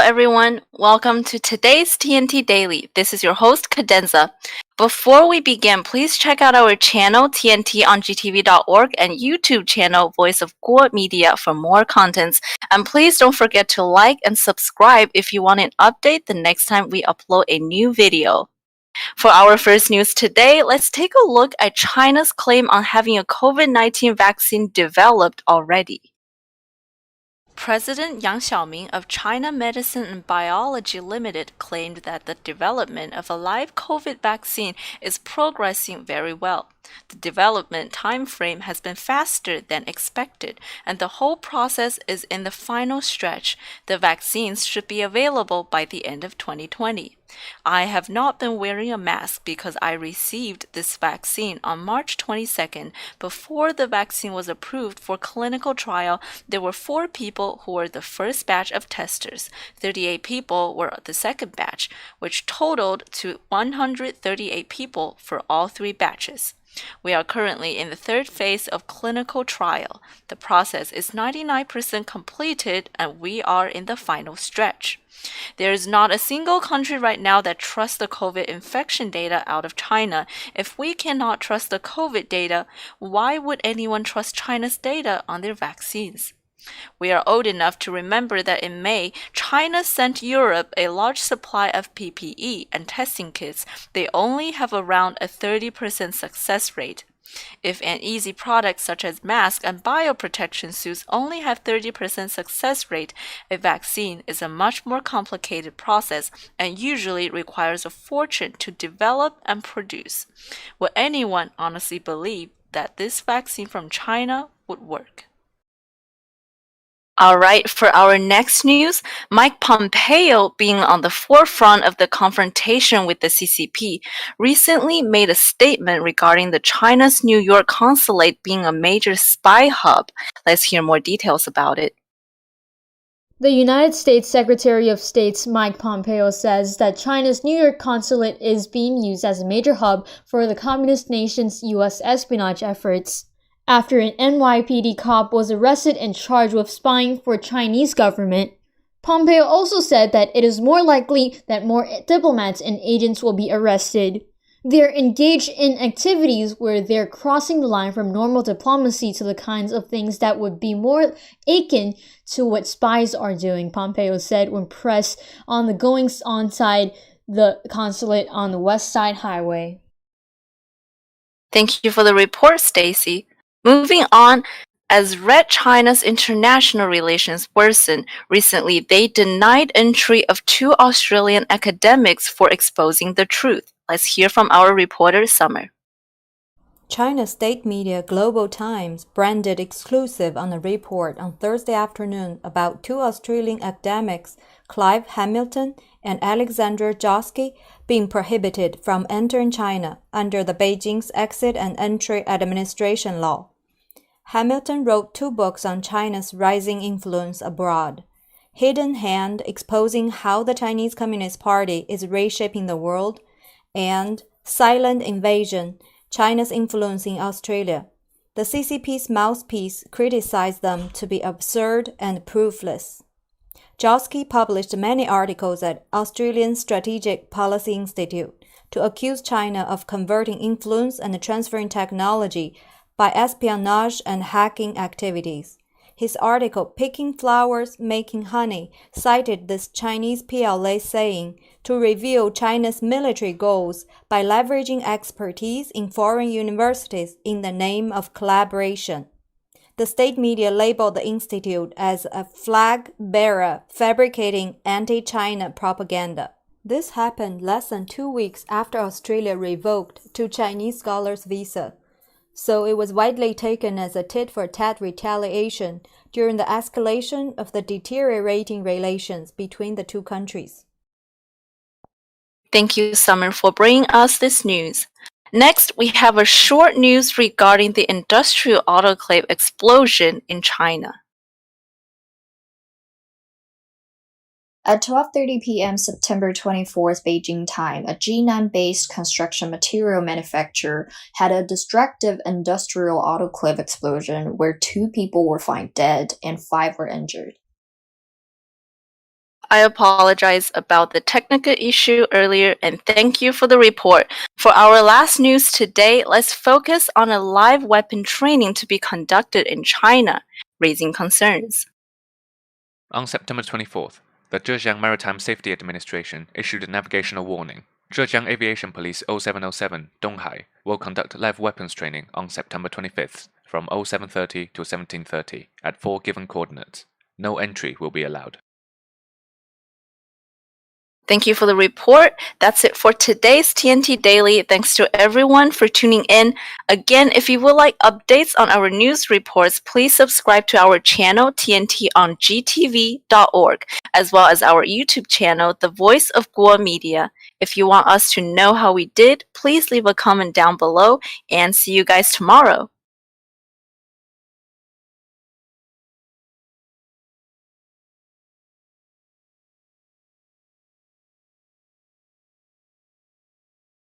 everyone. Welcome to today's TNT Daily. This is your host, Cadenza. Before we begin, please check out our channel, TNT on gtv.org, and YouTube channel, Voice of Guo Media, for more contents. And please don't forget to like and subscribe if you want an update the next time we upload a new video. For our first news today, let's take a look at China's claim on having a COVID-19 vaccine developed already. President Yang Xiaoming of China Medicine and Biology Limited claimed that the development of a live COVID vaccine is progressing very well. The development time frame has been faster than expected, and the whole process is in the final stretch. The vaccines should be available by the end of 2020. I have not been wearing a mask because I received this vaccine on March 22nd. Before the vaccine was approved for clinical trial, there were 4 people who were the first batch of testers. 38 people were the second batch, which totaled to 138 people for all 3 batches. We are currently in the 3rd phase of clinical trial. The process is 99% completed and we are in the final stretch. There is not a single country right now that trusts the COVID infection data out of China. If we cannot trust the COVID data, why would anyone trust China's data on their vaccines? We are old enough to remember that in May, China sent Europe a large supply of PPE and testing kits. They only have around a 30% success rate. If an easy product such as masks and bioprotection suits only have 30% success rate, a vaccine is a much more complicated process and usually requires a fortune to develop and produce. Would anyone honestly believe that this vaccine from China would work? All right, for our next news, Mike Pompeo, being on the forefront of the confrontation with the CCP, recently made a statement regarding the China's New York consulate being a major spy hub. Let's hear more details about it. The United States Secretary of State Mike Pompeo says that China's New York consulate is being used as a major hub for the communist nation's U.S. espionage efforts. After an NYPD cop was arrested and charged with spying for Chinese government, Pompeo also said that it is more likely that more diplomats and agents will be arrested. They're engaged in activities where they're crossing the line from normal diplomacy to the kinds of things that would be more akin to what spies are doing, Pompeo said when pressed on the goings inside the consulate on the West Side Highway. Thank you for the report, Stacy. Moving on, as Red China's international relations worsen, recently they denied entry of 2 Australian academics for exposing the truth. Let's hear from our reporter, Summer. China's state media Global Times branded exclusive on a report on Thursday afternoon about 2 Australian academics, Clive Hamilton and Alexander Josky, being prohibited from entering China under the Beijing's Exit and Entry Administration Law. Hamilton wrote 2 books on China's rising influence abroad, Hidden Hand, exposing how the Chinese Communist Party is reshaping the world, and Silent Invasion, China's influence in Australia. The CCP's mouthpiece criticized them to be absurd and proofless. Josky published many articles at Australian Strategic Policy Institute to accuse China of converting influence and transferring technology by espionage and hacking activities. His article, Picking Flowers, Making Honey, cited this Chinese PLA saying to reveal China's military goals by leveraging expertise in foreign universities in the name of collaboration. The state media labeled the institute as a flag bearer fabricating anti-China propaganda. This happened less than 2 weeks after Australia revoked 2 Chinese scholars' visa. So it was widely taken as a tit-for-tat retaliation during the escalation of the deteriorating relations between the 2 countries. Thank you, Summer, for bringing us this news. Next, we have a short news regarding the Industrial Autoclave Explosion in China. At 12:30 p.m. September 24th Beijing time, a Jinan-based construction material manufacturer had a destructive industrial autoclave explosion where 2 people were found dead and 5 were injured. I apologize about the technical issue earlier and thank you for the report. For our last news today, let's focus on a live weapon training to be conducted in China, raising concerns. On September 24th, the Zhejiang Maritime Safety Administration issued a navigational warning. Zhejiang Aviation Police 0707 Donghai will conduct live weapons training on September 25th from 0730 to 1730 at 4 given coordinates. No entry will be allowed. Thank you for the report. That's it for today's TNT Daily. Thanks to everyone for tuning in. Again, if you would like updates on our news reports, please subscribe to our channel TNT on gtv.org, as well as our YouTube channel, The Voice of Guo Media. If you want us to know how we did, please leave a comment down below and see you guys tomorrow.